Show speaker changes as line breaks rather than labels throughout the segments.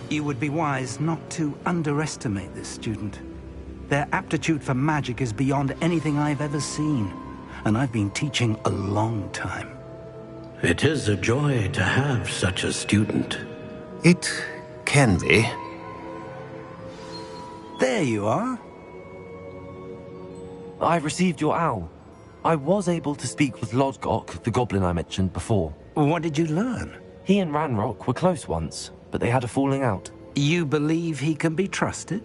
You would be wise not to underestimate this student. Their aptitude for magic is beyond anything I've ever seen, and I've been teaching a long time.
It is a joy to have such a student.
It can be.
There you are.
I received your owl. I was able to speak with Lodgok, the goblin I mentioned before.
What did you learn?
He and Ranrock were close once, but they had a falling out.
You believe he can be trusted?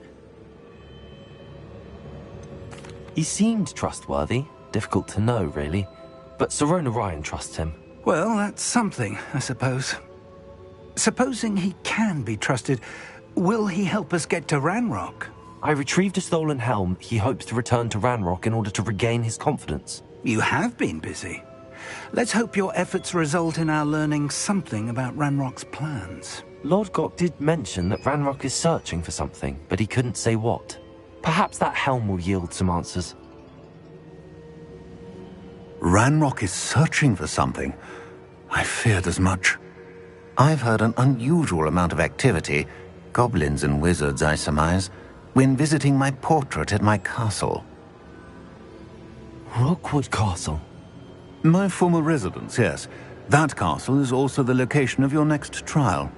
He seemed trustworthy. Difficult to know, really. But Sirona Ryan trusts him.
Well, that's something, I suppose. Supposing he can be trusted, will he help us get to Ranrock?
I retrieved a stolen helm he hopes to return to Ranrock in order to regain his confidence.
You have been busy. Let's hope your efforts result in our learning something about Ranrock's plans.
Lodgok did mention that Ranrock is searching for something, but he couldn't say what. Perhaps that helm will yield some answers.
Ranrock is searching for something. I feared as much. I've heard an unusual amount of activity, goblins and wizards, I surmise, when visiting my portrait at my castle.
Rookwood Castle?
My former residence, yes. That castle is also the location of your next trial.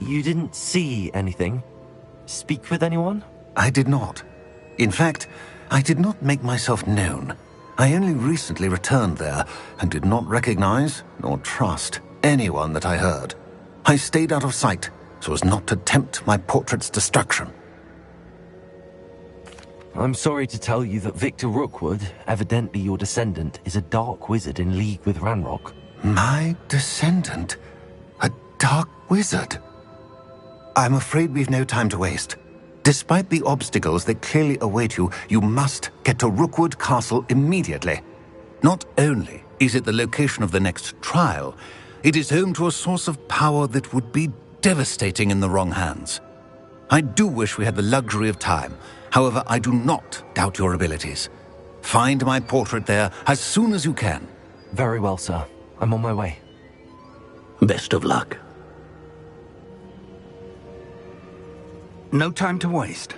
You didn't see anything? Speak with anyone?
I did not. In fact, I did not make myself known. I only recently returned there and did not recognize nor trust anyone that I heard. I stayed out of sight so as not to tempt my portrait's destruction.
I'm sorry to tell you that Victor Rookwood, evidently your descendant, is a dark wizard in league with Ranrock.
My descendant? A dark wizard? I'm afraid we've no time to waste. Despite the obstacles that clearly await you, you must get to Rookwood Castle immediately. Not only is it the location of the next trial, it is home to a source of power that would be devastating in the wrong hands. I do wish we had the luxury of time. However, I do not doubt your abilities. Find my portrait there as soon as you can.
Very well, sir. I'm on my way.
Best of luck.
No time to waste.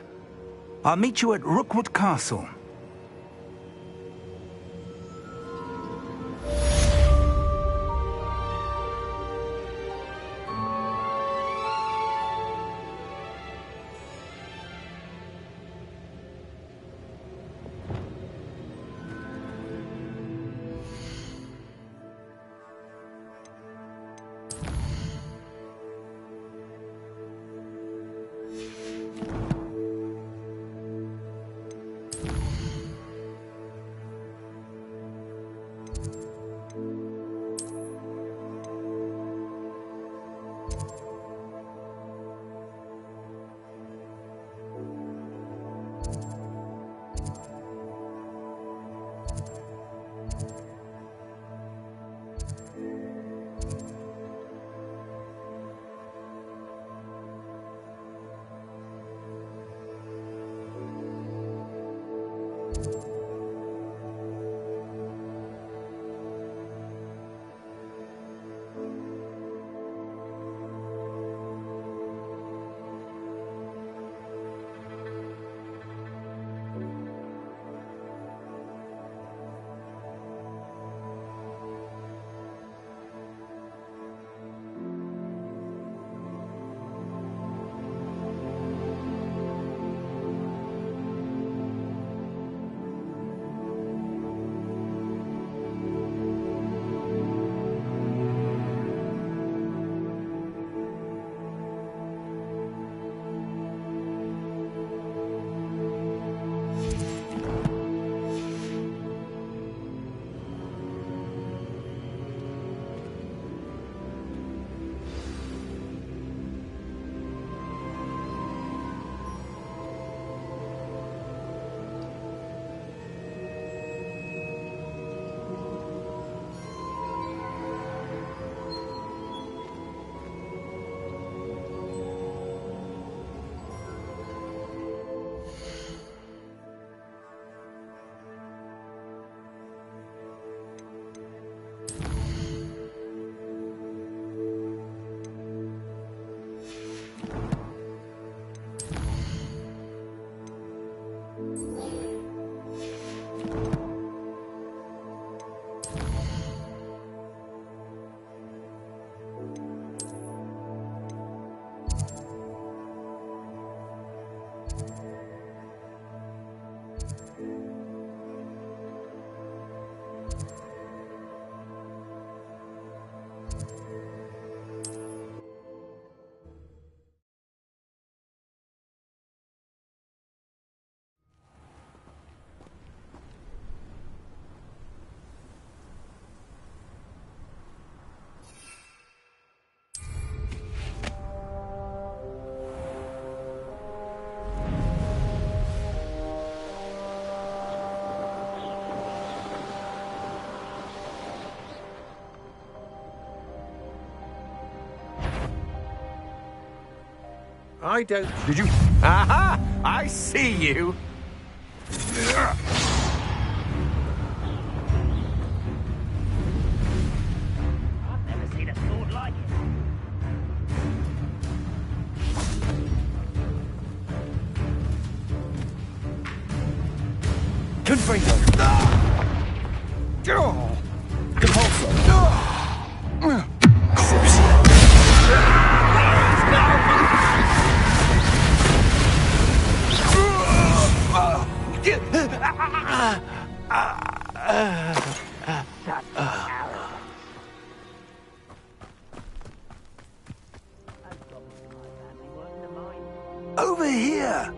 I'll meet you at Rookwood Castle.
I don't...
Did you... Aha! I see you!
I've never seen a sword like it.
Confringo! Compulso!
Over here!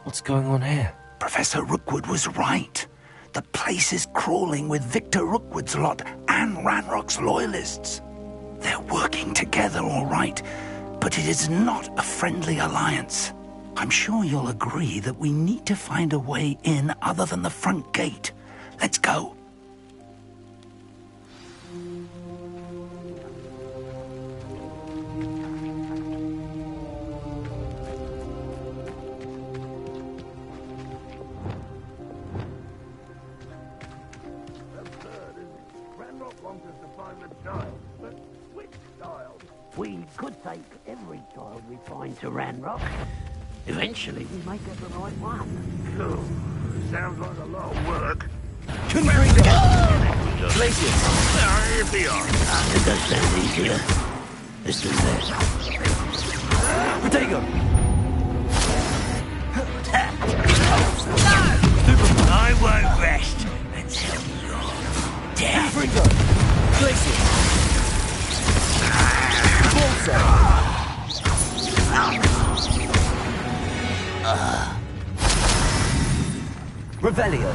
What's going on here?
Professor Rookwood was right. The place is crawling with Victor Rookwood's lot and Ranrock's loyalists. They're working together, all right, but it is not a friendly alliance. I'm sure you'll agree that we need to find a way in other than the front gate. Let's go.
We could take every child we find to Ranrock. Eventually, we may get the right one.
Sounds like a lot of work.
Confringo! Glacius!
Here we are.
It does sound easier. This is it.
Protego!
I won't rest until you're dead.
Confringo! Glacius! Revelio.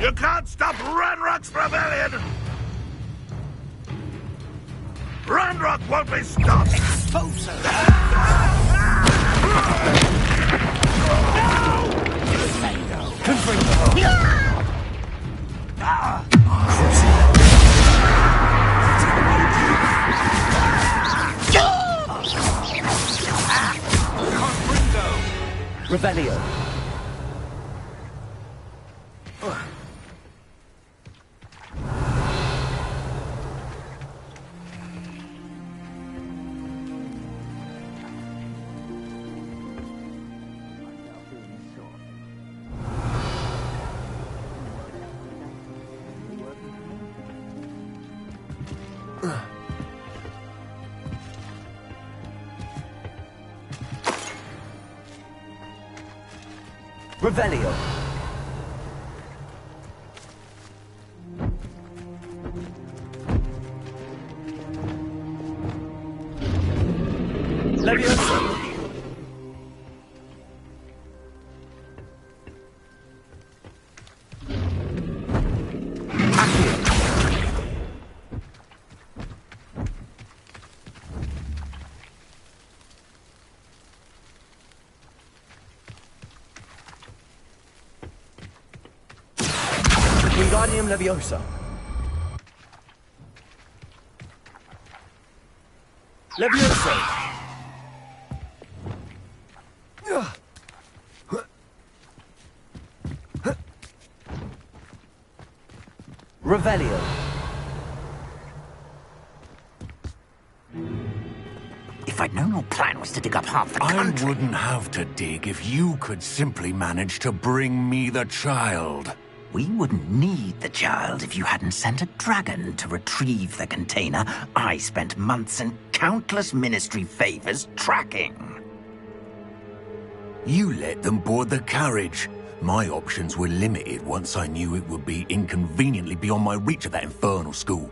You can't stop Ranrock's rebellion! Ranrock won't be stopped!
Expulso!
Revelio. Revelio. Leviosa. Wingardium Leviosa. Leviosa. Revelio.
If I'd known your plan was to dig up half the
I
country...
wouldn't have to dig if you could simply manage to bring me the child.
We wouldn't need the child if you hadn't sent a dragon to retrieve the container I spent months and countless ministry favors tracking.
You let them board the carriage. My options were limited once I knew it would be inconveniently beyond my reach at that infernal school.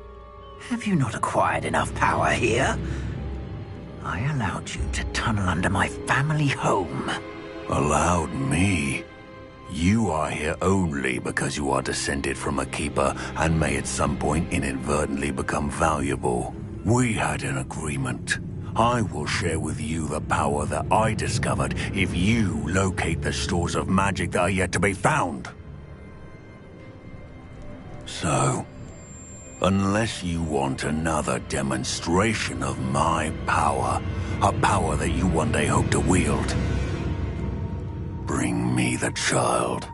Have you not acquired enough power here? I allowed you to tunnel under my family home.
Allowed me? You are here only because you are descended from a keeper and may at some point inadvertently become valuable. We had an agreement. I will share with you the power that I discovered if you locate the stores of magic that are yet to be found. So, unless you want another demonstration of my power, a power that you one day hope to wield, bring me the child.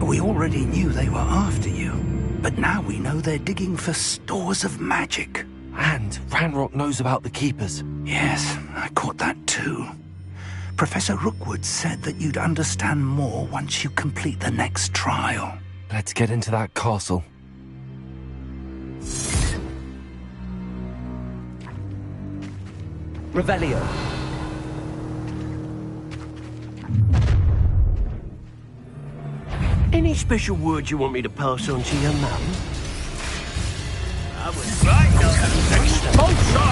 We already knew they were after you, but now we know they're digging for stores of magic.
And Ranrock knows about the Keepers.
Yes, I caught that too. Professor Rookwood said that you'd understand more once you complete the next trial.
Let's get into that castle. Revelio.
Any special words you want me to pass on to your mum?
I was right, Expulso!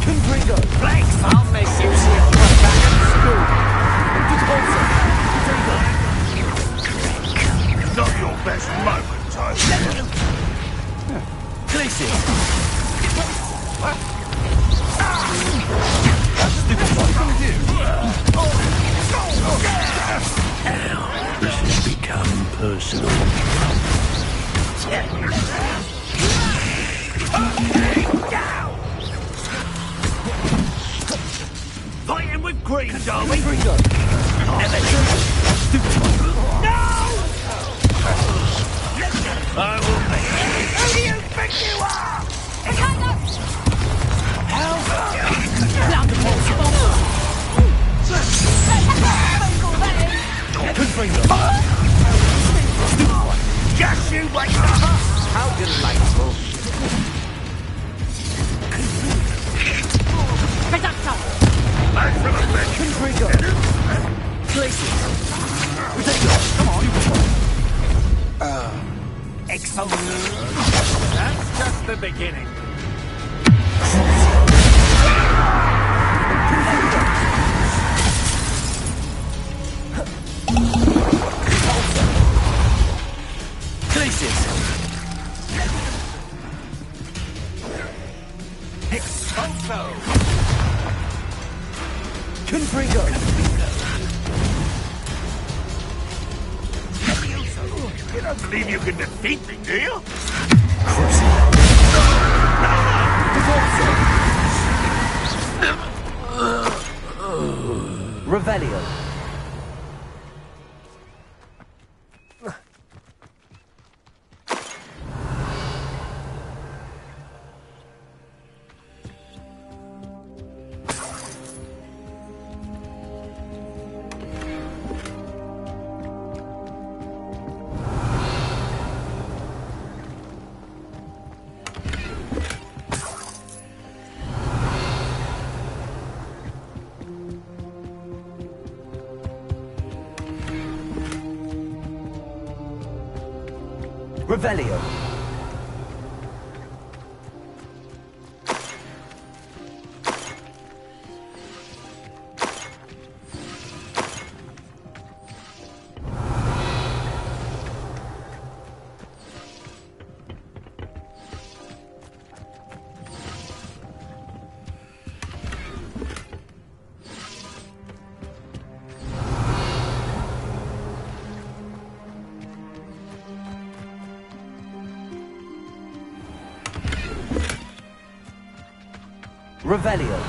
Confringo! Flex! I'll make you see if you are back at school! Confringo!
Not your best moment, I
Glacier!
Now, this has become personal.
Fighting with green, darling!
Confringo!
I will make you! Who do you think you are? Just you wait!
How delightful!
Thanks for the bitch!
Confringo! Glacier! Come on! Excellent!
That's just the beginning.
Glaciers!
Expulso!
Confringo!
You don't believe you can defeat me, do you?
Revelio. Revelio. Revelio.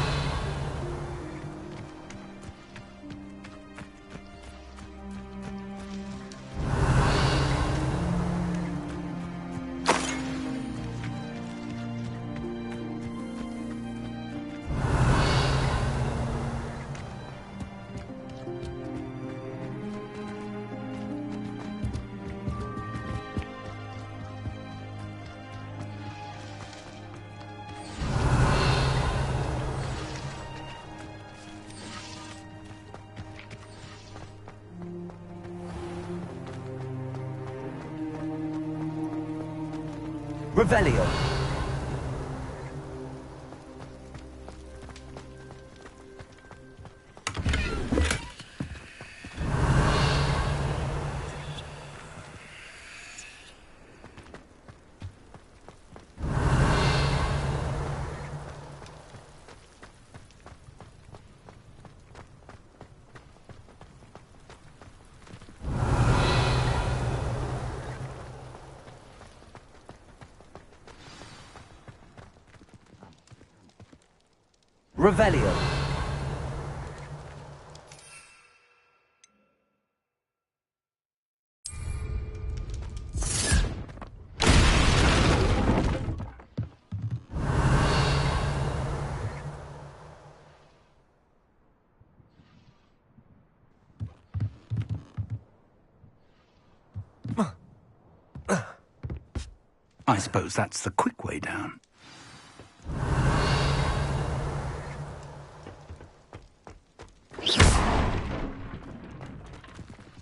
Revelio. Revelio.
I suppose that's the quick way down.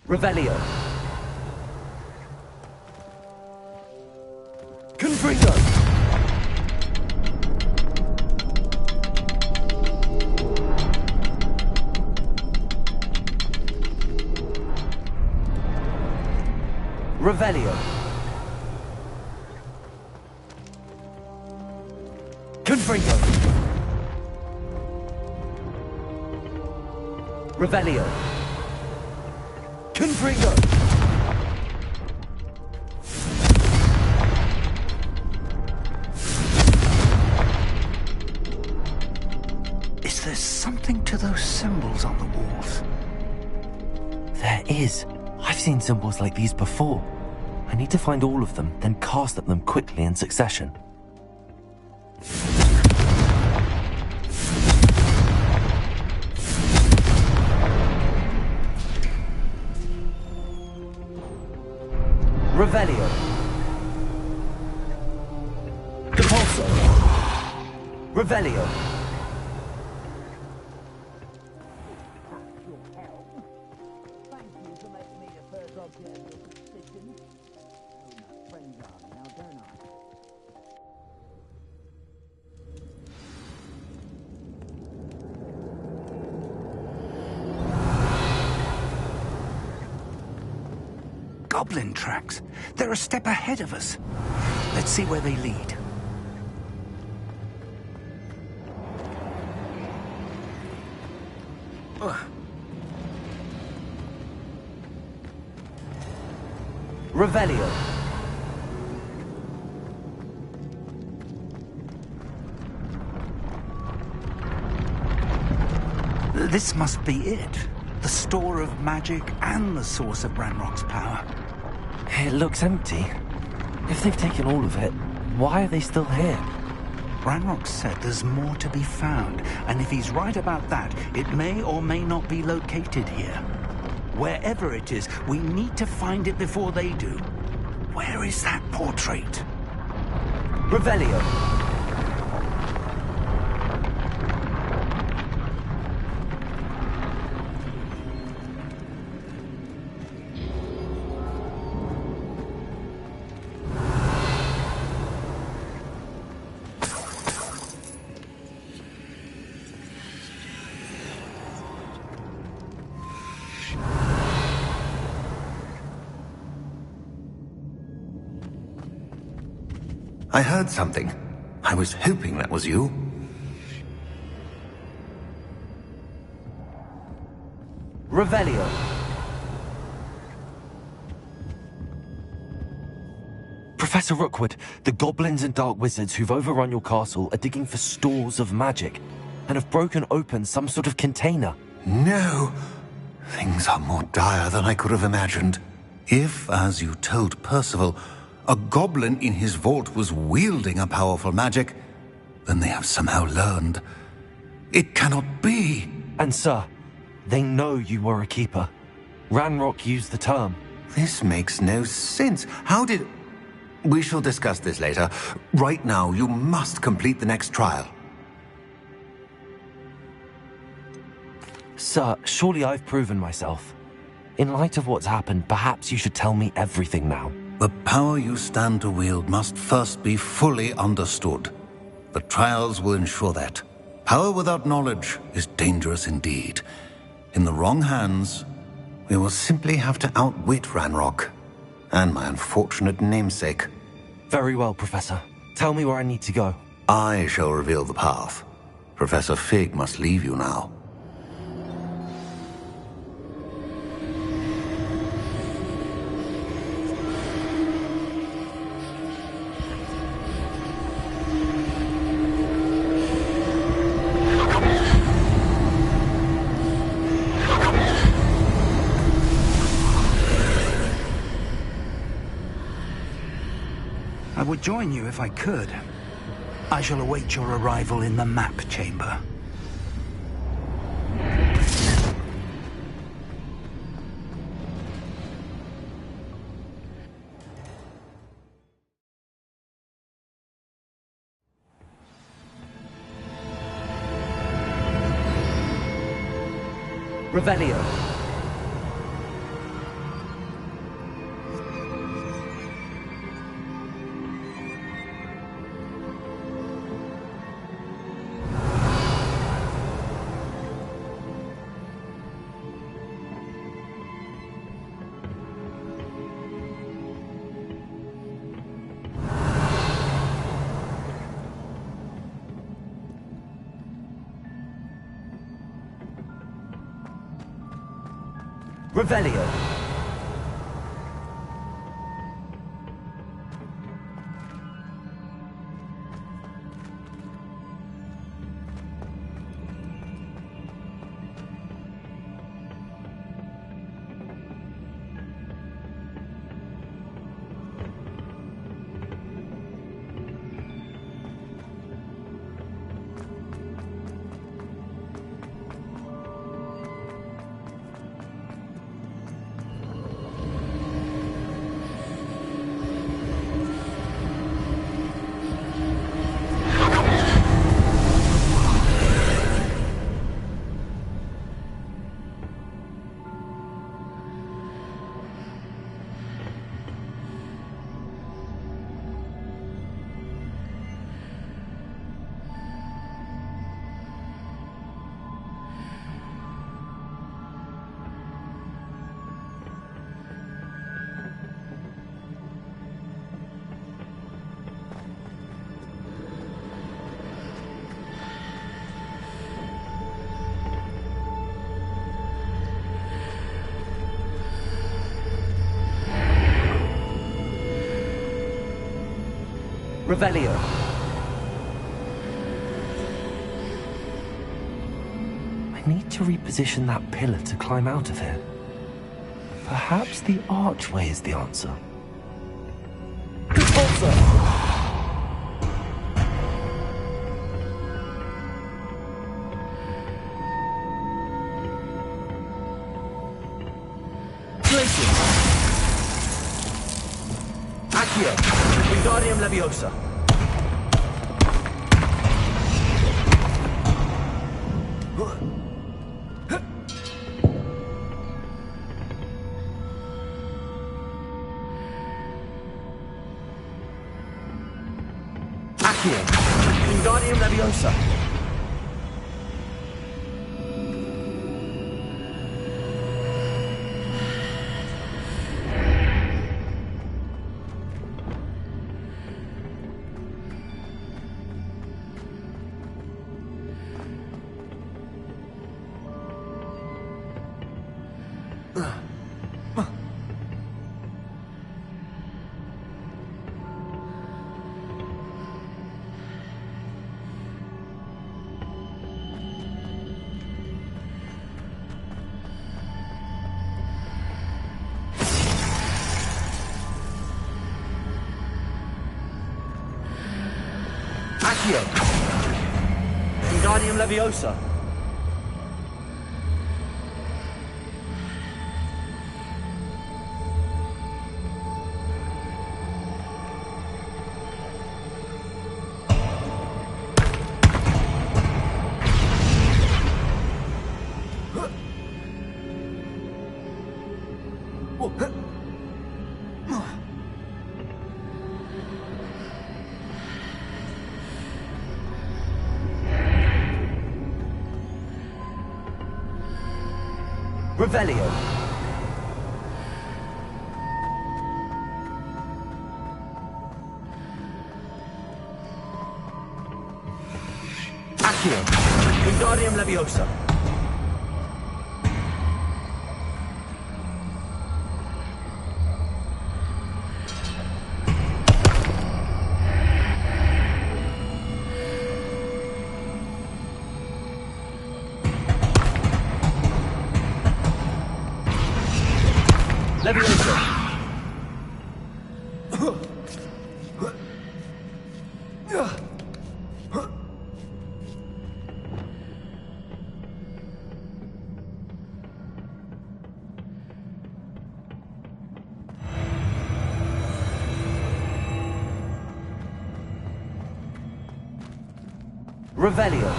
Revelio. Confringo. Revelio. Confringo. Revelio. Confringo.
Is there something to those symbols on the walls?
There is. I've seen symbols like these before. I need to find all of them, then cast at them quickly in succession. Revelio. Compulso. Revelio.
Goblin tracks. They're a step ahead of us. Let's see where they lead.
Revelio.
This must be it. The store of magic and the source of Ranrock's power.
It looks empty. If they've taken all of it, why are they still here?
Ranrock said there's more to be found, and if he's right about that, it may or may not be located here. Wherever it is, we need to find it before they do. Where is that portrait?
Revelio.
I heard something. I was hoping that was you.
Revelio. Professor Rookwood, the goblins and dark wizards who've overrun your castle are digging for stores of magic and have broken open some sort of container.
No! Things are more dire than I could have imagined. If, as you told Percival, a goblin in his vault was wielding a powerful magic, then they have somehow learned. It cannot be!
And sir, they know you were a keeper. Ranrock used the term.
This makes no sense. How did... We shall discuss this later. Right now, you must complete the next trial.
Sir, surely I've proven myself. In light of what's happened, perhaps you should tell me everything now.
The power you stand to wield must first be fully understood. The trials will ensure that. Power without knowledge is dangerous indeed. In the wrong hands, we will simply have to outwit Ranrock and my unfortunate namesake.
Very well, Professor. Tell me where I need to go.
I shall reveal the path. Professor Fig must leave you now.
I would join you if I could. I shall await your arrival in the map chamber.
Revelio. Revelio. Revelio.
I need to reposition that pillar to climb out of here. Perhaps the archway is the answer.
Repulsor. Glacier. Accio. Wingardium Leviosa. Accio. Wingardium Leviosa. Accio. Wingardium Leviosa. Revelio. Accio. Wingardium Leviosa. Leviosa. Revelio.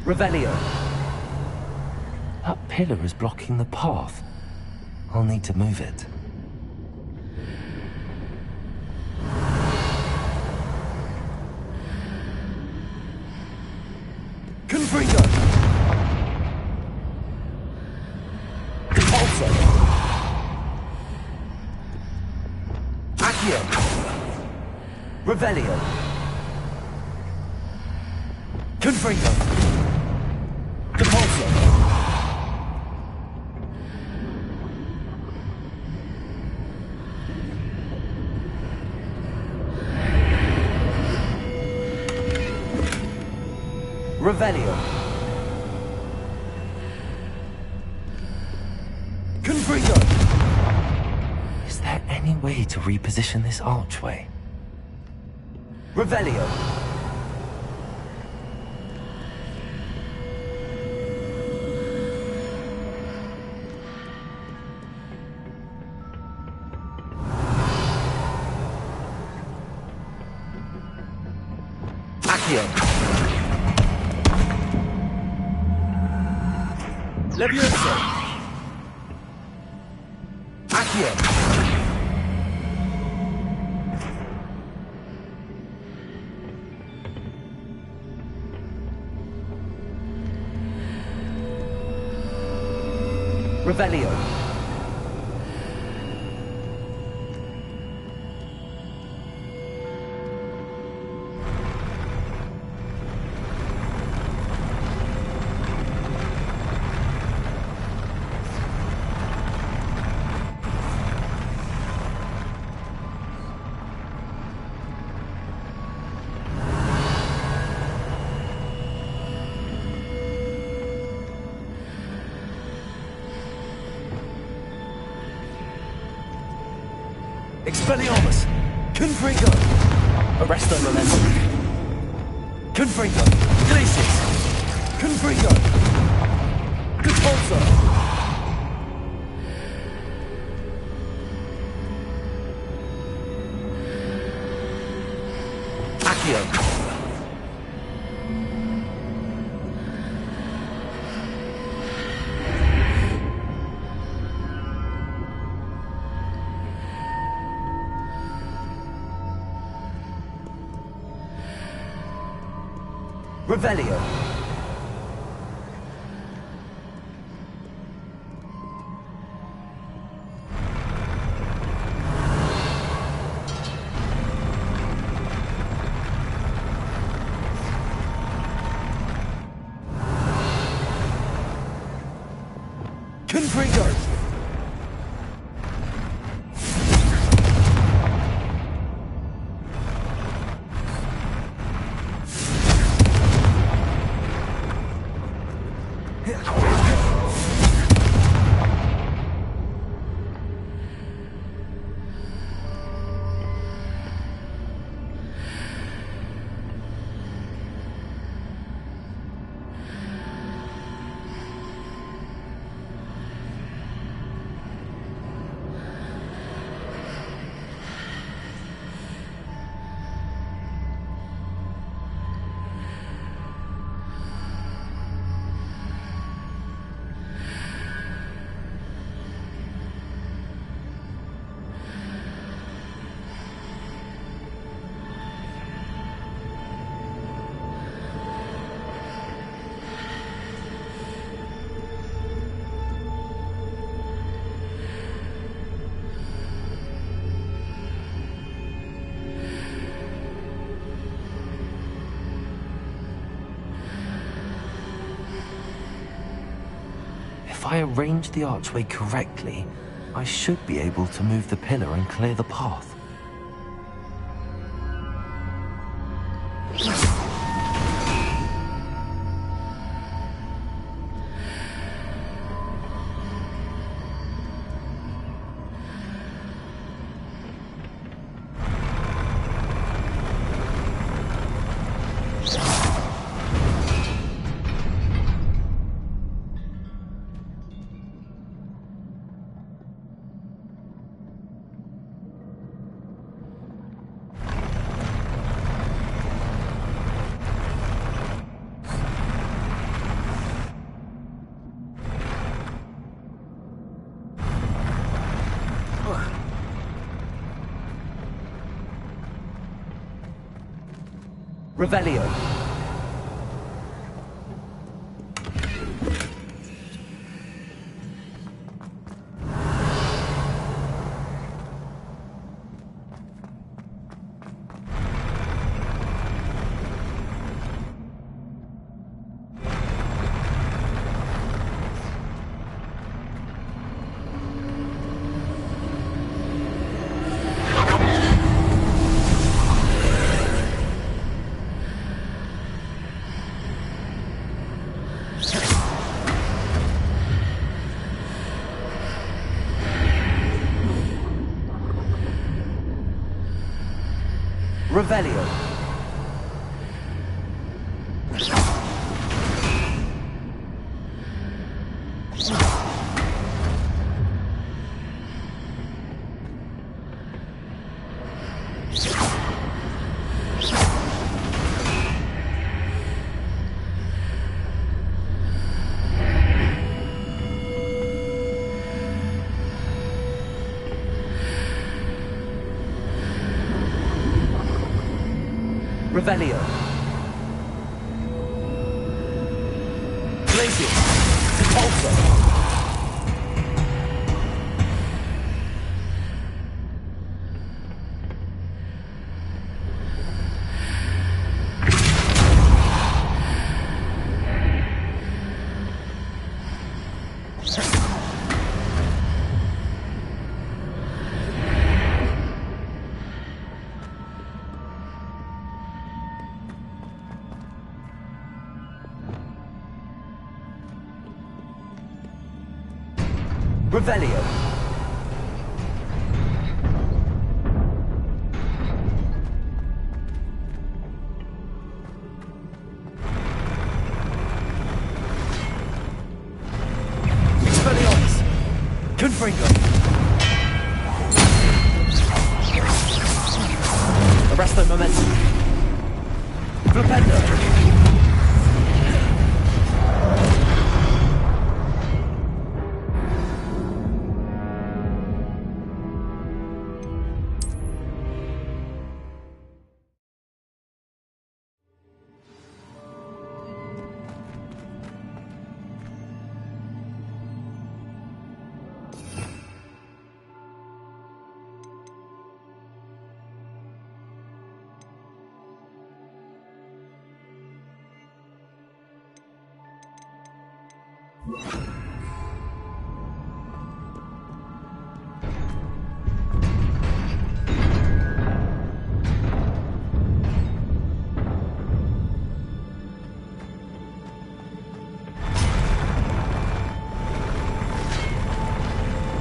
Revelio.
That pillar is blocking the path. I'll need to move it.
Confringo. Repulsor. Accio. Revelio. Confringo. Repulsor. Revelio. Confringo.
Is there any way to reposition this archway?
Revelio. Accio. Leviosa. Accio. Revelio. Expelliarmus! Confringo! Arresto Momentum! Confringo! Glacis! Confringo! Repulsor! Accio! Revelio. Confringo.
If I arrange the archway correctly, I should be able to move the pillar and clear the path.
Revelio. Revelio. Revelio. Glacius. Pulsar. Revelio. Expelliarmus. Confringo. Arresto Momentum. Flipendo.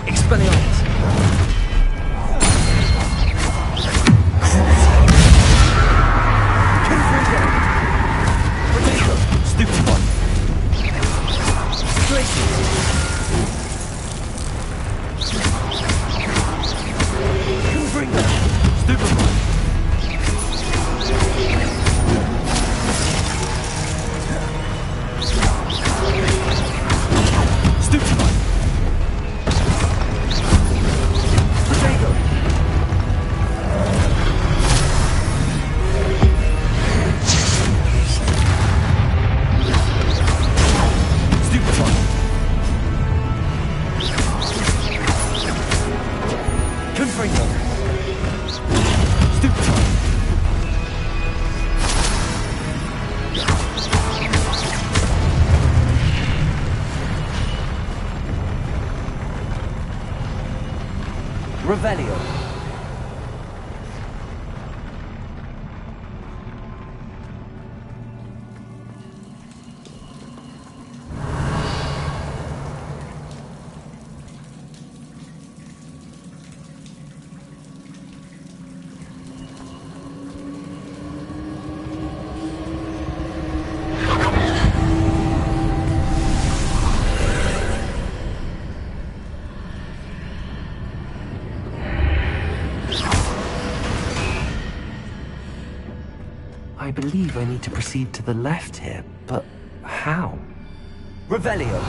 Expelliarmus. Confringo. Potato. Stupefy. Glacius. Revelio. I believe I need to proceed to the left here, but how? Revelio.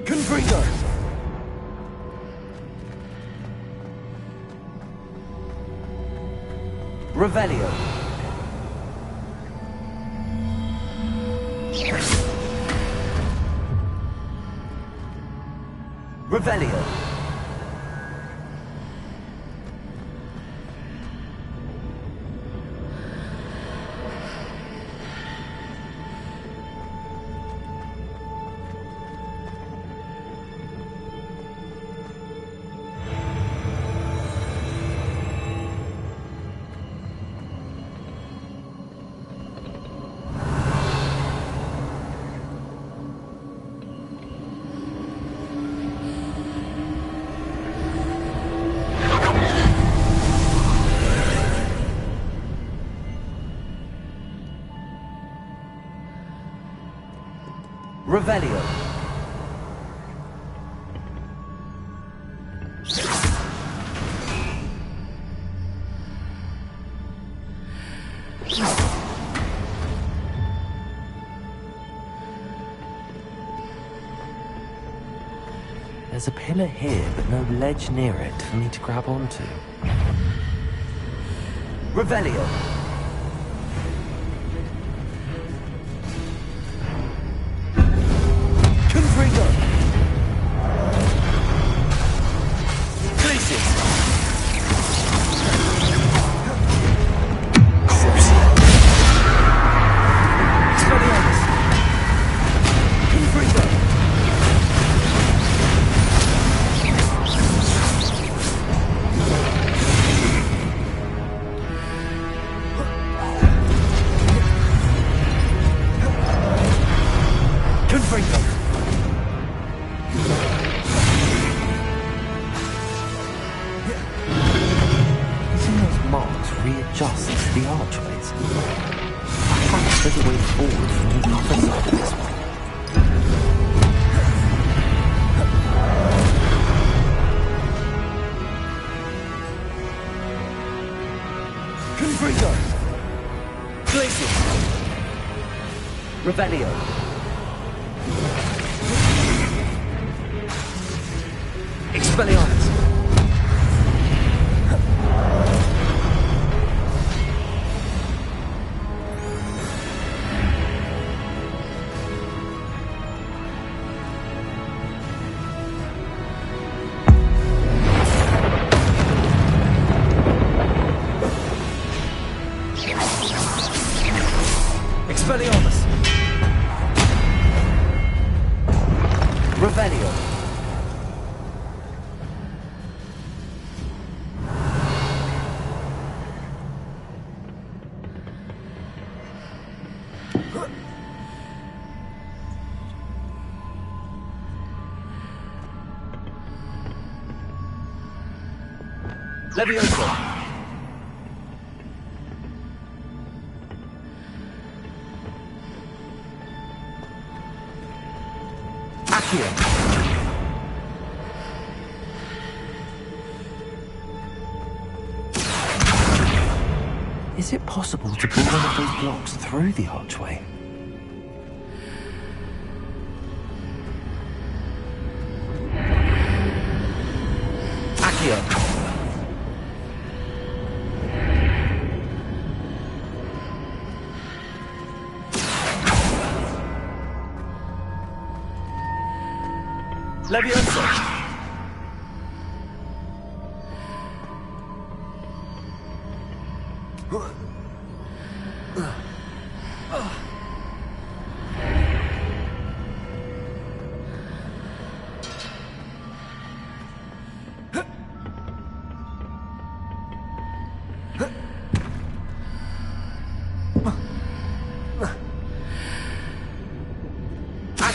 Confringo. Revelio. Revelio. Revelio. There's a pillar here, but no ledge near it for me to grab onto. Revelio. Readjusts the archways. Perhaps there's a way forward from the other side of this one. Confringo! Glacier! Revelio! Expelliarmus! Expelliarmus! Revelio! Levioso! Is it possible to pull one of those blocks through the archway? Accio! Levioso!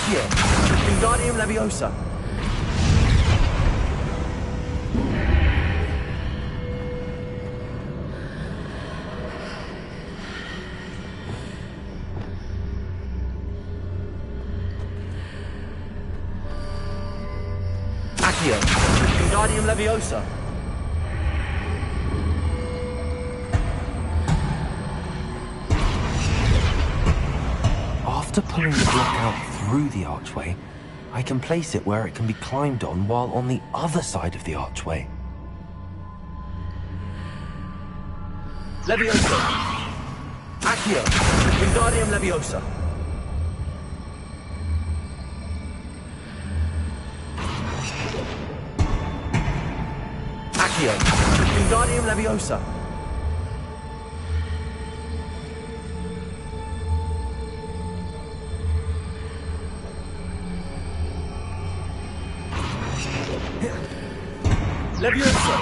Accio! Wingardium Leviosa! Accio! Wingardium Leviosa! After pulling the block out through the archway, I can place it where it can be climbed on while on the other side of the archway. Leviosa! Accio! Wingardium Leviosa! Accio! Wingardium Leviosa! Leviosa!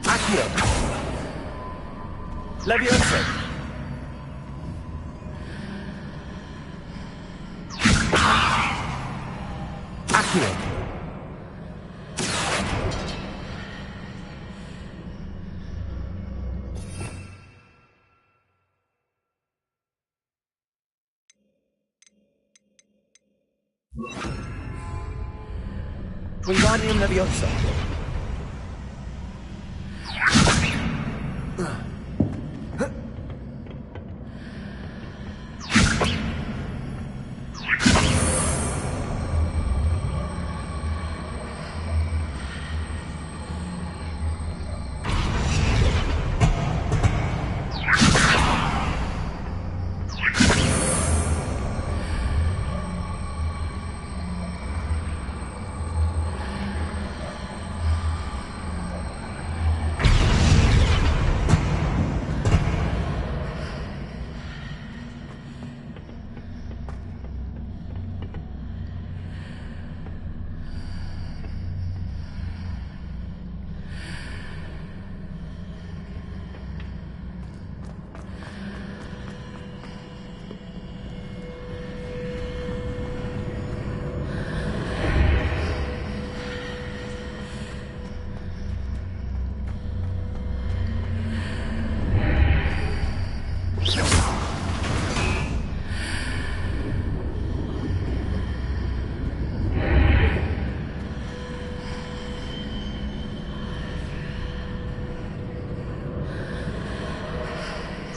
Accio! Leviosa! Accio! Wingardium Leviosa!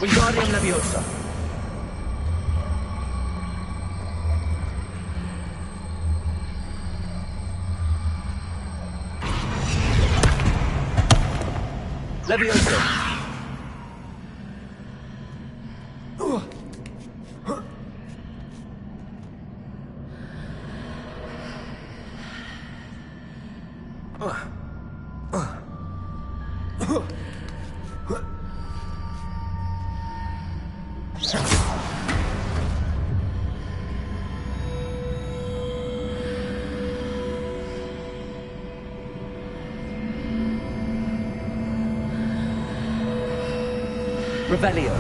Wingardium Leviosa! Leviosa! Revelio.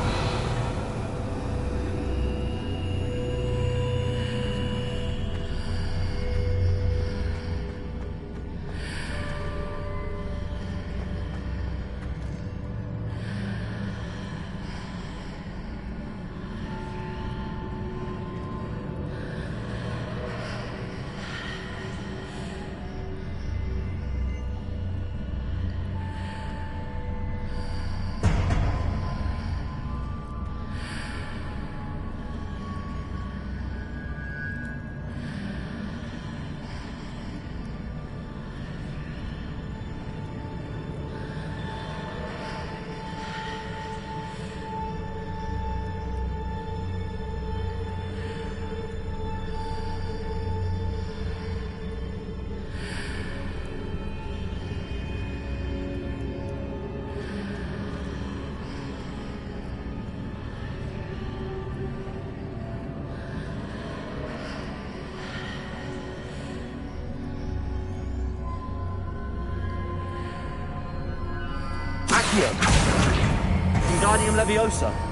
Accio. Wingardium Leviosa.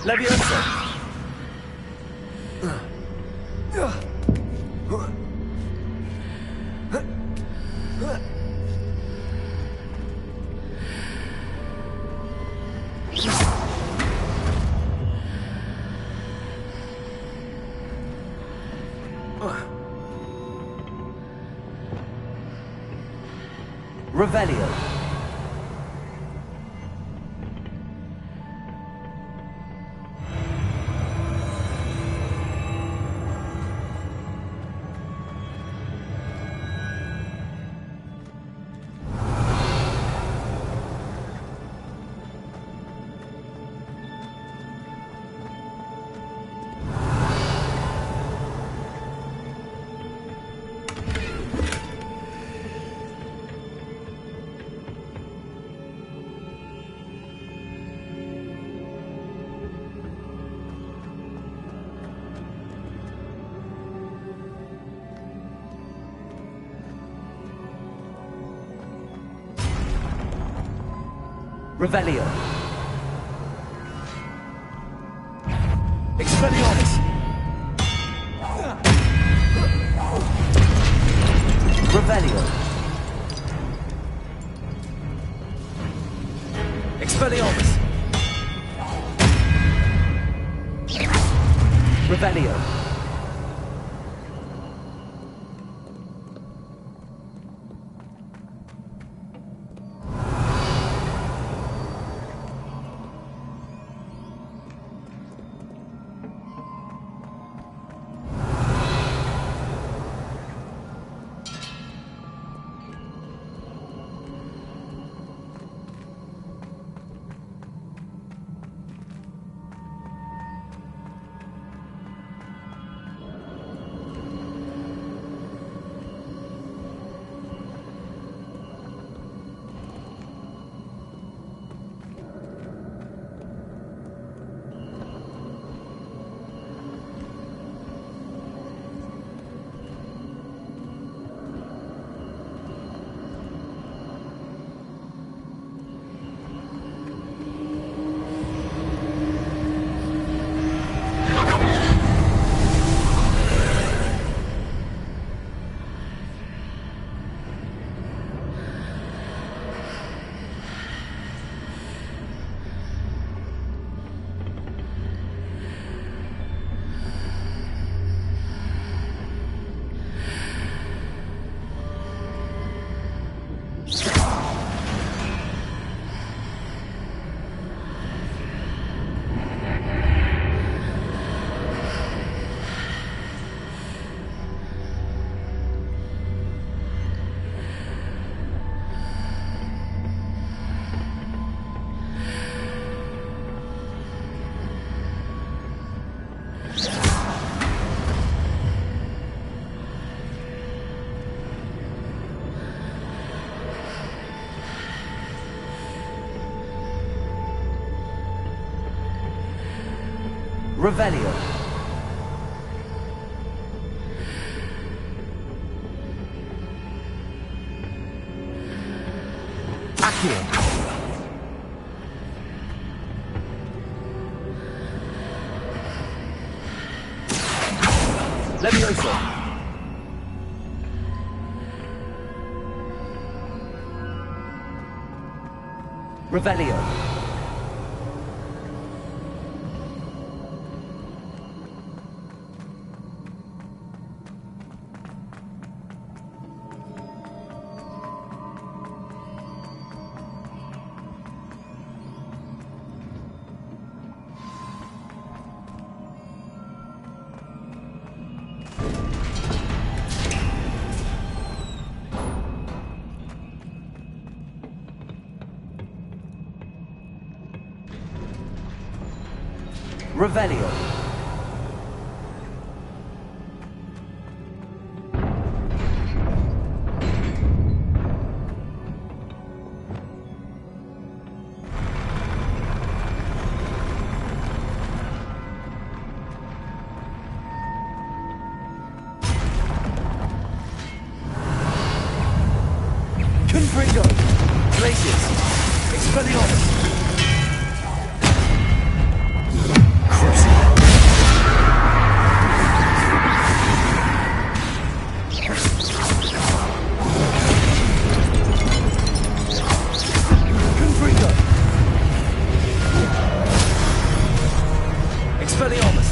Leviosa. Revelio. Revelio. Expelliarmus. Revelio. Expelliarmus. Revelio. Revelio. Accio. Leviosa. Revelio. Revelio. Confringo. Places. Expelliarmus. Confringo. Expelliarmus.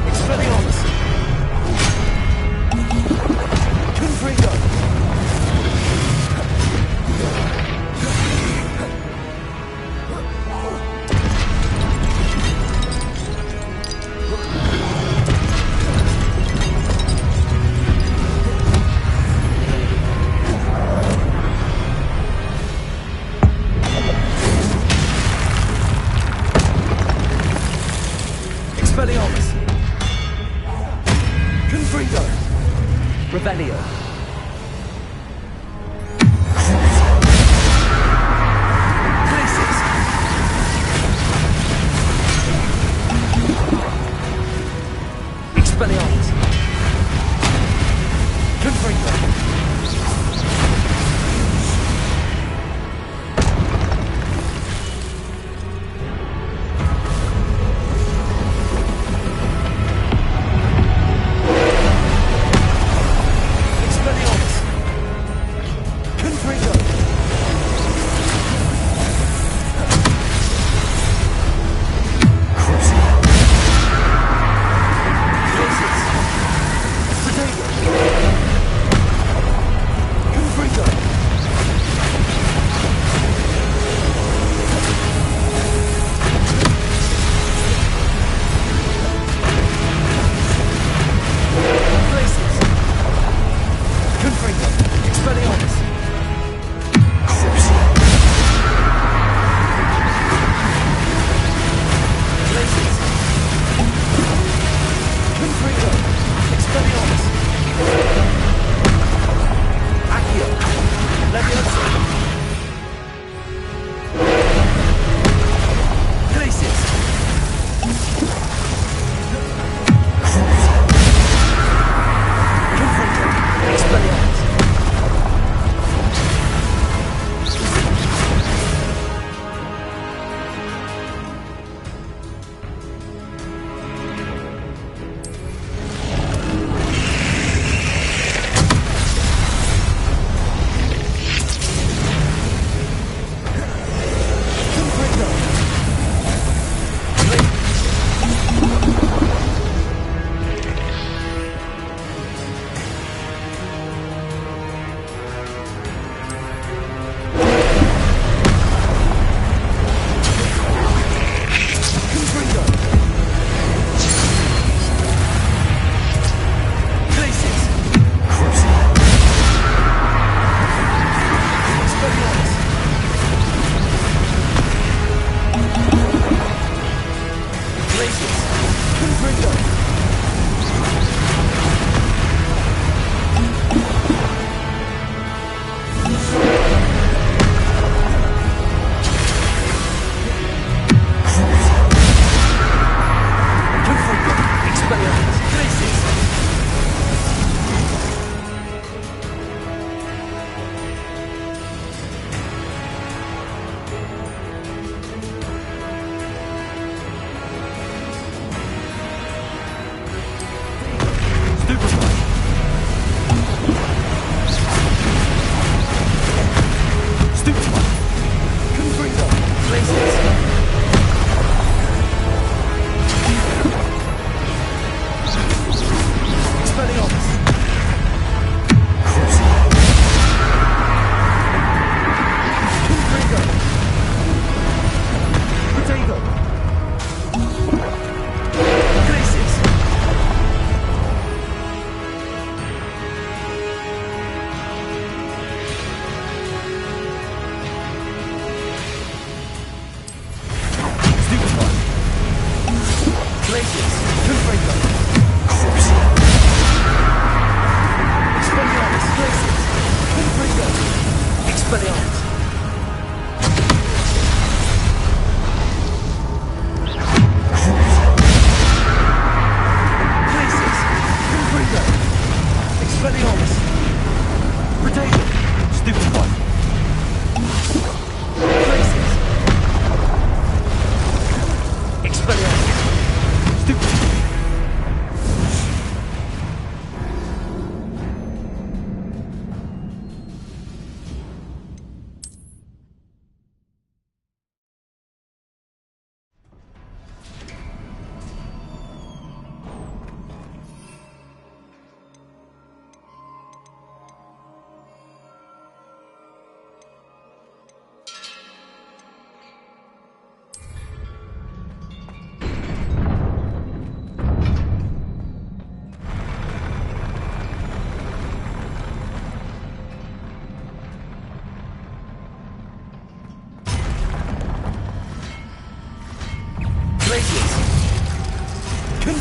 Expelliarmus. Confringo. Expelliarmus. Confringo. Revelio. Places. Expelliarmus. Confringo.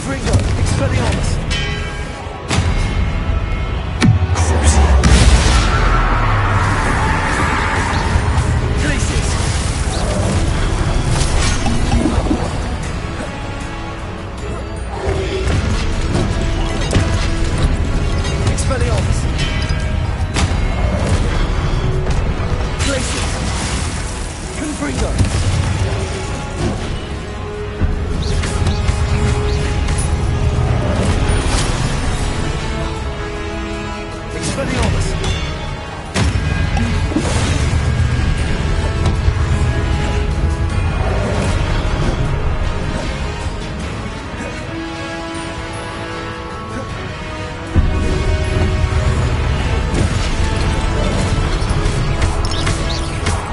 Confringo! Expelliarmus! Glacius! Expelliarmus! Glacius! Confringo! Expelliarmus!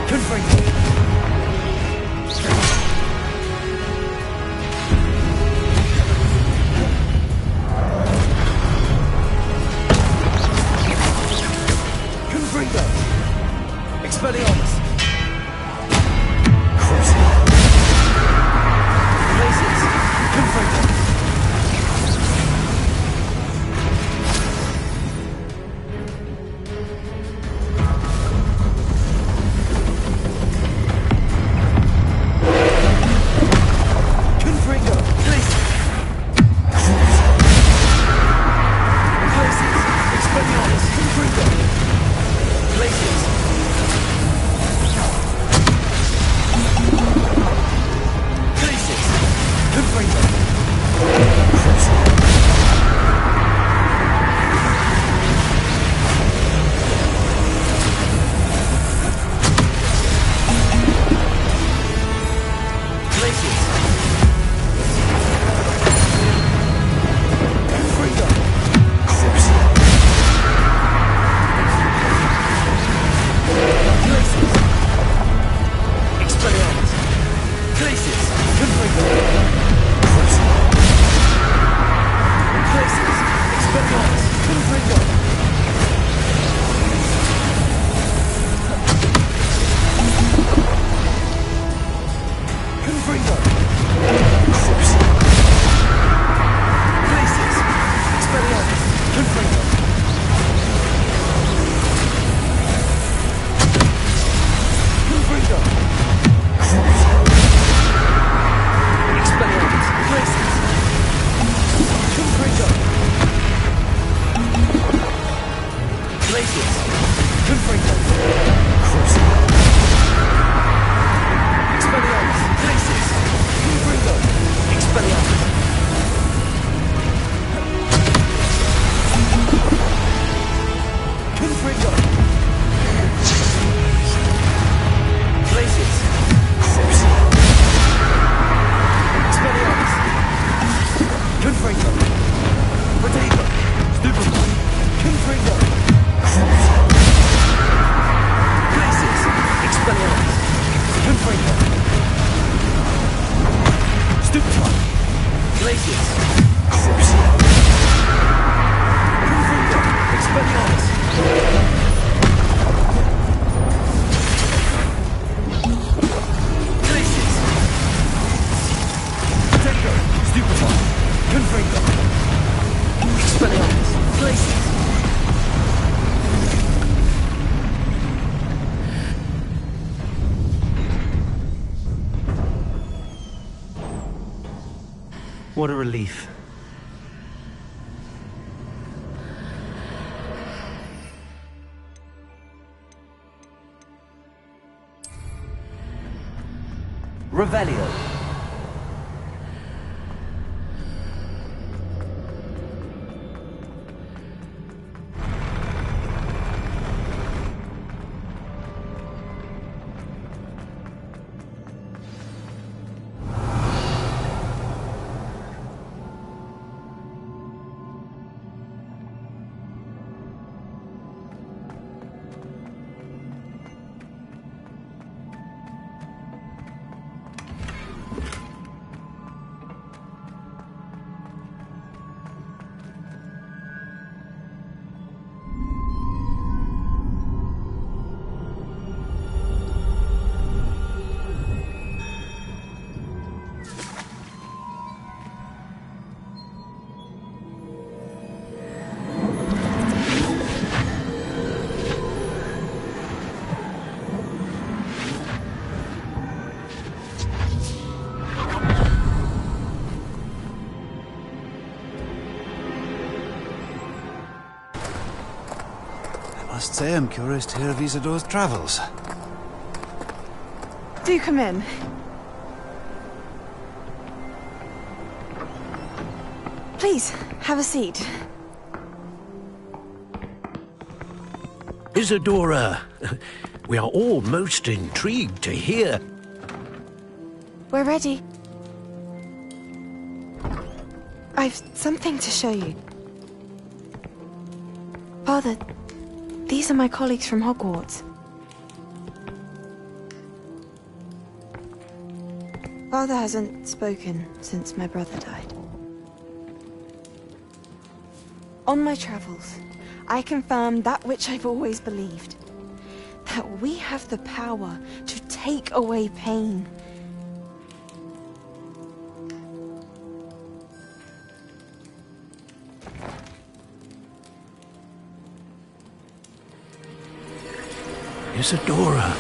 Confringo! Confringo! Expelliarmus! Glacius! Confringo! Confringo! Glacius! Glacius! Expelliarmus! Confringo! Glacius! Glacius! Confringo! Glacius! Confringo! Glacius! Expelliarmus! Glacius! Confringo! Glacius! Expelliarmus! Confringo! Confringo! Glacius! Expelliarmus! Confringo! Confringo! Expelliarmus! Glacius! Confringo! Glacius! Confringo! Expelliarmus! Glacius! Confringo! Expelliarmus! Confringo! Glacius! Expelliarmus! Confringo! Potato! Stupefy! Confringo! Glacius! Expelliarmus! Confringo! Stupefy! Glacius! Confringo! Expelliarmus! Glacius! Potato! Stupefy! Confringo! Expelliarmus! Glacius!
What a relief. Revelio.
must say I'm curious to hear of Isadore's travels.
Do come in. Please, have a seat.
Isadora, we are all most intrigued to hear.
We're ready. I've something to show you. Father, these are my colleagues from Hogwarts. Father hasn't spoken since my brother died. On my travels, I confirmed that which I've always believed. That we have the power to take away pain.
Isadora.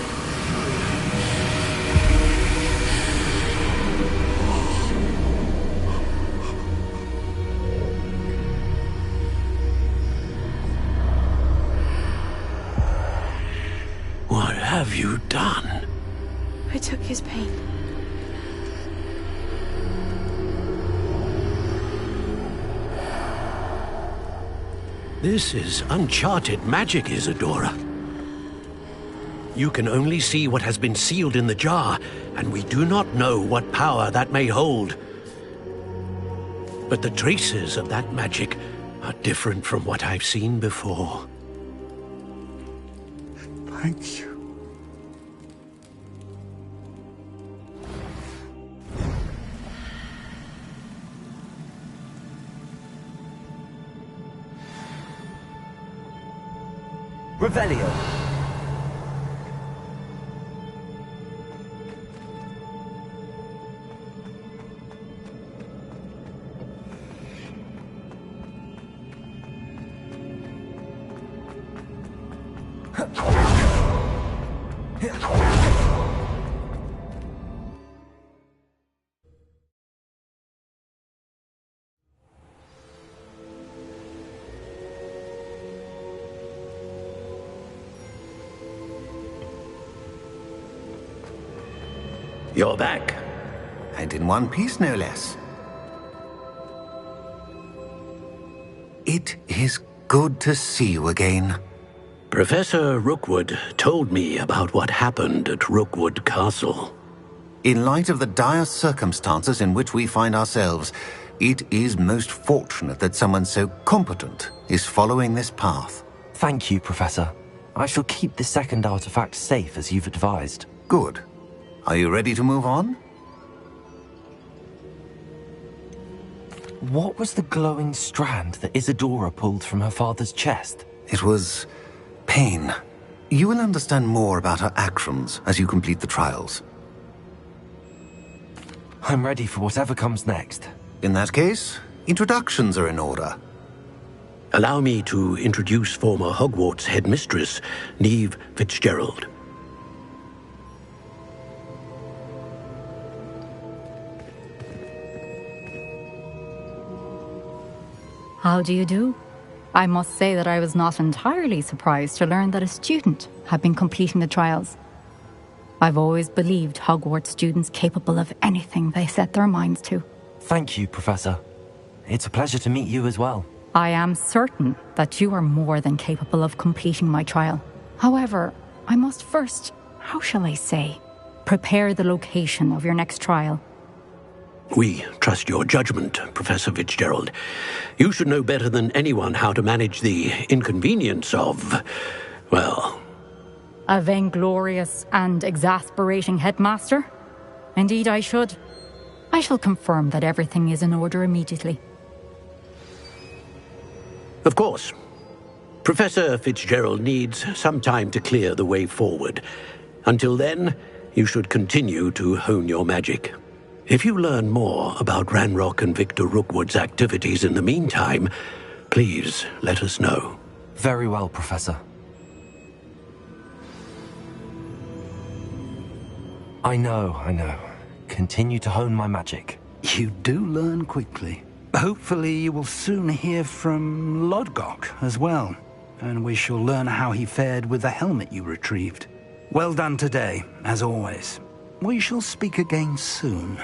What have you done?
I took his pain.
This is uncharted magic, Isadora. You can only see what has been sealed in the jar, and we do not know what power that may hold. But the traces of that magic are different from what I've seen before.
Thank you.
Revelio.
You're back.
And in one piece, no less. It is good to see you again.
Professor Rookwood told me about what happened at Rookwood Castle.
In light of the dire circumstances in which we find ourselves, it is most fortunate that someone so competent is following this path.
Thank you, Professor. I shall keep the second artifact safe as you've advised.
Good. Are you ready to move on?
What was the glowing strand that Isadora pulled from her father's chest?
It was pain. You will understand more about her actions as you complete the trials.
I'm ready for whatever comes next.
In that case, introductions are in order.
Allow me to introduce former Hogwarts headmistress, Neve Fitzgerald.
How do you do? I must say that I was not entirely surprised to learn that a student had been completing the trials. I've always believed Hogwarts students capable of anything they set their minds to.
Thank you, Professor. It's a pleasure to meet you as well.
I am certain that you are more than capable of completing my trial. However, I must first, how shall I say, prepare the location of your next trial.
We trust your judgment, Professor Fitzgerald. You should know better than anyone how to manage the inconvenience of, well...
A vainglorious and exasperating headmaster? Indeed I should. I shall confirm that everything is in order immediately.
Of course. Professor Fitzgerald needs some time to clear the way forward. Until then, you should continue to hone your magic. If you learn more about Ranrock and Victor Rookwood's activities in the meantime, please let us know.
Very well, Professor. I know. Continue to hone my magic.
You do learn quickly. Hopefully you will soon hear from Lodgok as well. and we shall learn how he fared with the helmet you retrieved. Well done today, as always. We shall speak again soon.